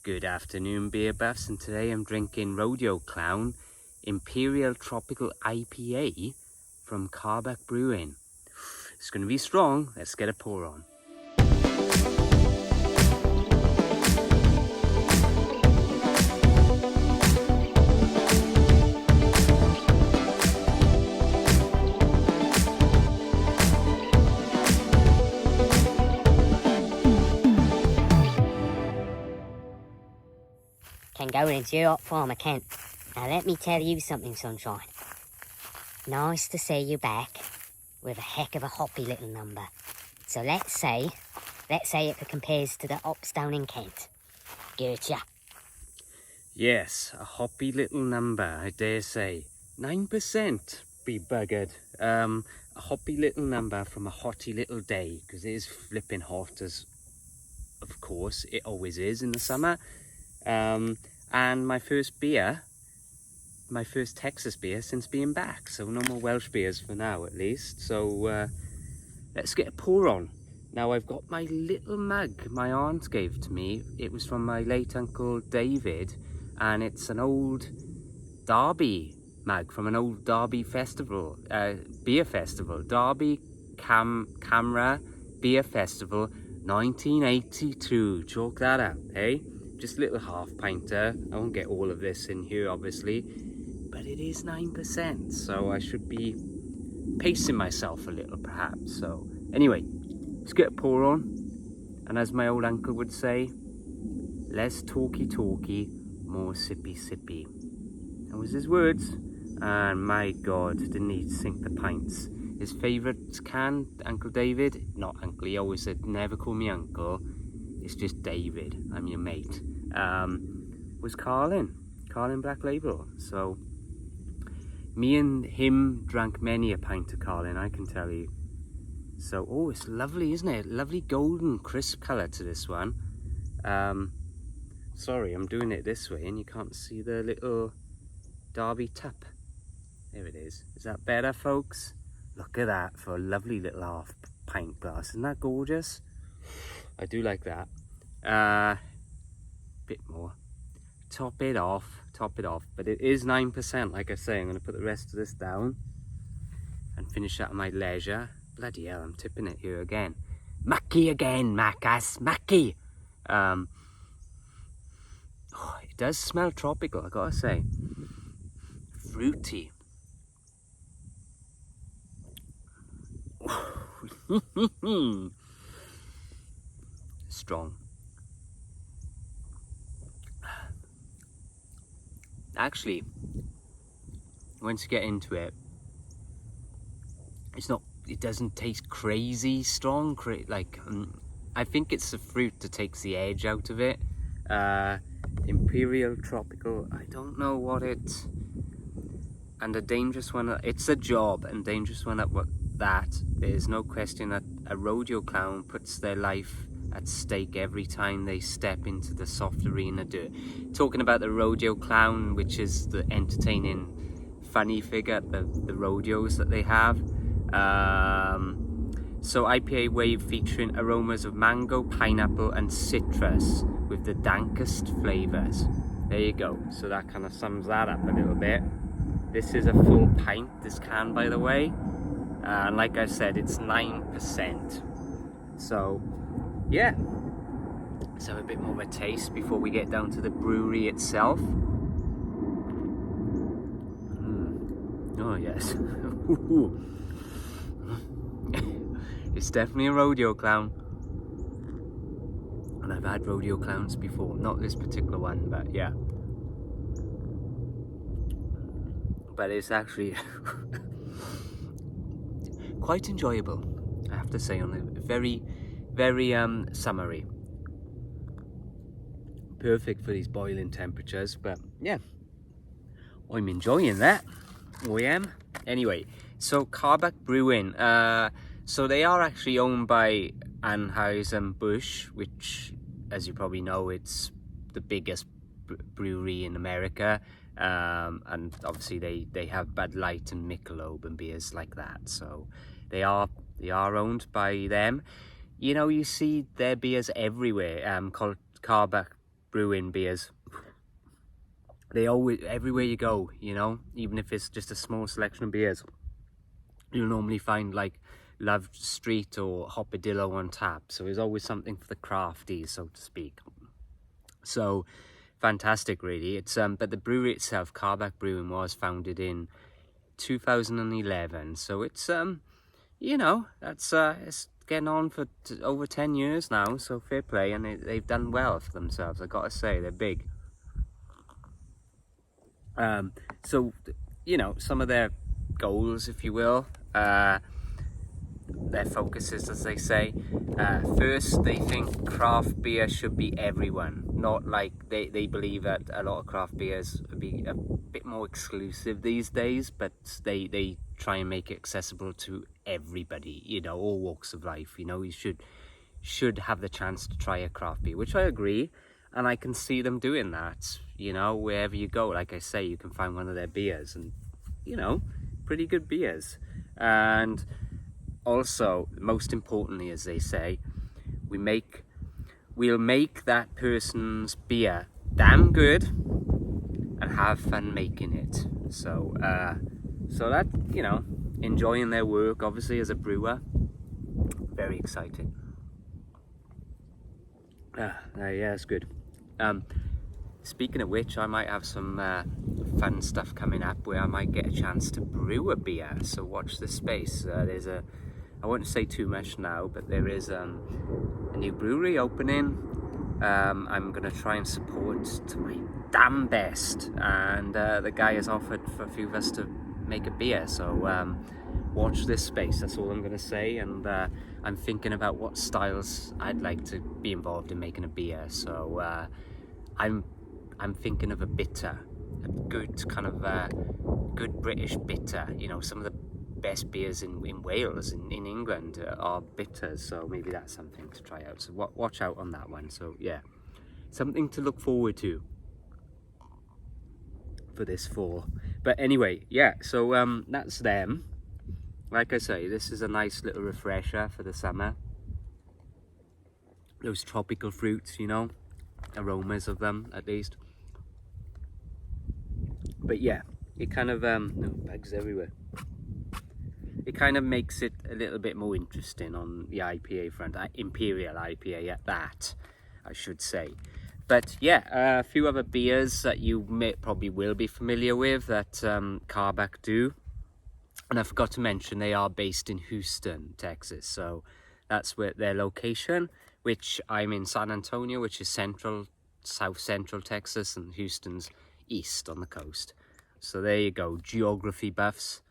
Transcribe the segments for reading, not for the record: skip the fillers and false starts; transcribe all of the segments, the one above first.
Good afternoon, beer buffs, and today I'm drinking Rodeo Clown Imperial Tropical IPA from Karbach Brewing. It's going to be strong. Let's get a pour on. Can go into your hot farmer, Kent. Now let me tell you something, sunshine. Nice to see you back with a heck of a hoppy little number. So let's say it compares to the hops down in Kent. Getcha. Yes, a hoppy little number, I dare say. 9%, be buggered. A hoppy little number from a hotty little day, because it is flipping hot, as of course it always is in the summer. And my first Texas beer since being back, so no more Welsh beers for now at least. So let's get a pour on. Now I've got my little mug my aunt gave to me. It was from my late uncle David, and it's an old Derby mug from an old Derby festival, beer festival, Derby Camera Beer Festival 1982. Chalk that up, eh? Just a little half pinter. I won't get all of this in here obviously, but it is 9%, so I should be pacing myself a little perhaps. So anyway, let's get a pour on, and as my old uncle would say, less talky, more sippy. That was his words, and my god, didn't he sink the pints. His favourite can, Uncle David, not uncle, he always said never call me uncle, it's just David, I'm your mate, was Carlin Black Label. So me and him drank many a pint of Carlin, I can tell you. So, oh, it's lovely, isn't it? Lovely golden crisp colour to this one. Sorry, I'm doing it this way and you can't see the little Derby tap. There it is. Is that better, folks? Look at that for a lovely little half pint glass. Isn't that gorgeous? I do like that. Bit more. Top it off. But it is 9%, like I say. I'm going to put the rest of this down and finish at my leisure. Bloody hell, I'm tipping it here again. Mucky again, Macas. Mucky. Oh, it does smell tropical, I gotta say. Fruity. Strong. Actually, once you get into it, it doesn't taste crazy strong. I think it's the fruit that takes the edge out of it. Imperial Tropical, I don't know what it. And a dangerous one, it's a job, and dangerous one at what that. There's no question that a rodeo clown puts their life at stake every time they step into the soft arena. Talking about the rodeo clown, which is the entertaining, funny figure at the rodeos that they have. So IPA wave featuring aromas of mango, pineapple and citrus with the dankest flavours. There you go. So that kind of sums that up a little bit. This is a full pint, this can, by the way. And like I said, it's 9%. So, yeah. Let's have a bit more of a taste before we get down to the brewery itself. Oh, yes. It's definitely a rodeo clown. And I've had rodeo clowns before. Not this particular one, but yeah. But it's actually quite enjoyable, I have to say, on a very, very summery. Perfect for these boiling temperatures, but yeah, I'm enjoying that. I am. Anyway, so Karbach Brewing. So they are actually owned by Anheuser-Busch, which, as you probably know, it's the biggest brewery in America. And obviously they have Bud Light and Michelob and beers like that, so they are owned by them. You know, you see their beers everywhere, called Karbach Brewing beers. They always, everywhere you go, you know, even if it's just a small selection of beers, you'll normally find like Love Street or Hopadillo on tap. So there's always something for the crafties, so to speak. So fantastic, really. It's but the brewery itself, Karbach Brewing, was founded in 2011. So it's you know, that's it's getting on for over 10 years now. So fair play, and they've done well for themselves. I gotta say, they're big. So you know, some of their goals, if you will, their focuses, as they say. First, they think craft beer should be everyone, not like they believe that a lot of craft beers would be a bit more exclusive these days, but they try and make it accessible to everybody, you know, all walks of life. You know, you should have the chance to try a craft beer, which I agree, and I can see them doing that, you know, wherever you go. Like I say, you can find one of their beers, and you know, pretty good beers. And also, most importantly, as they say, we'll make that person's beer damn good and have fun making it. So so that, you know, enjoying their work, obviously, as a brewer, very exciting. Yeah, it's good. Speaking of which, I might have some fun stuff coming up where I might get a chance to brew a beer, so watch this space. There's I won't say too much now, but there is a new brewery opening. I'm going to try and support to my damn best, and the guy has offered for a few of us to make a beer, so watch this space, that's all I'm going to say. And I'm thinking about what styles I'd like to be involved in making a beer, so I'm thinking of a bitter, a good kind of good British bitter. You know, some of the best beers in Wales, in England, are bitters, so maybe that's something to try out. So watch out on that one. So yeah, something to look forward to for this fall. But anyway, yeah, so that's them. Like I say, this is a nice little refresher for the summer. Those tropical fruits, you know, aromas of them at least. But yeah, it kind of bugs everywhere. It kind of makes it a little bit more interesting on the IPA front, Imperial IPA at that, I should say. But yeah, a few other beers that you probably will be familiar with that Karbach do. And I forgot to mention, they are based in Houston, Texas. So that's where their location, which I'm in San Antonio, which is south central Texas, and Houston's east on the coast. So there you go, geography buffs.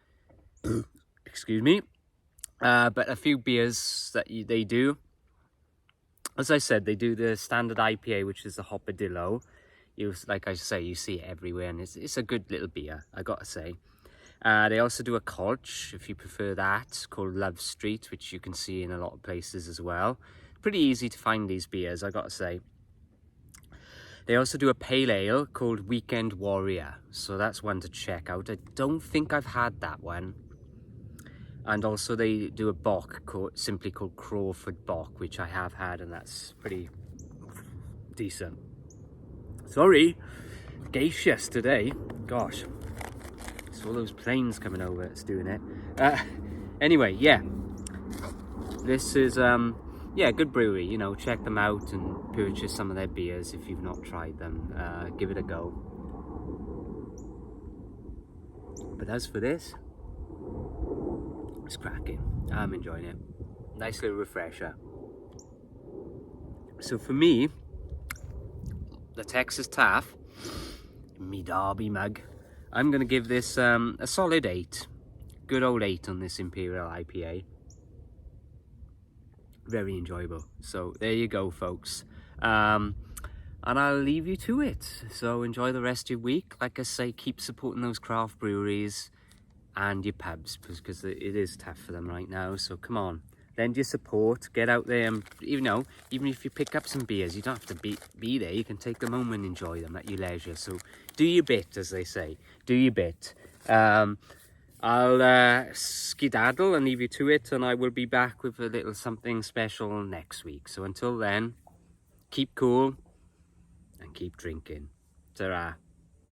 Excuse me. But a few beers that they do. As I said, they do the standard IPA, which is the Hopadillo. Like I say, you see it everywhere, and it's a good little beer, I gotta say. They also do a Kolsch, if you prefer that, called Love Street, which you can see in a lot of places as well. Pretty easy to find these beers, I gotta say. They also do a pale ale called Weekend Warrior, so that's one to check out. I don't think I've had that one. And also they do a bock simply called Crawford Bock, which I have had, and that's pretty decent. Sorry, gaseous today. Gosh, it's all those planes coming over that's doing it. Anyway, yeah, this is yeah, good brewery. You know, check them out and purchase some of their beers if you've not tried them. Give it a go. But as for this, it's cracking. I'm enjoying it. Nice little refresher. So for me, the Texas Taff, me Derby mug, I'm going to give this a solid 8. Good old 8 on this Imperial IPA. Very enjoyable. So there you go, folks. And I'll leave you to it. So enjoy the rest of your week. Like I say, keep supporting those craft breweries and your pubs, because it is tough for them right now. So come on, lend your support, get out there, and even if you pick up some beers, you don't have to be there. You can take them home and enjoy them at your leisure. So do your bit, as they say. Do your bit. I'll skedaddle and leave you to it, and I will be back with a little something special next week. So until then, keep cool and keep drinking. Ta-ra.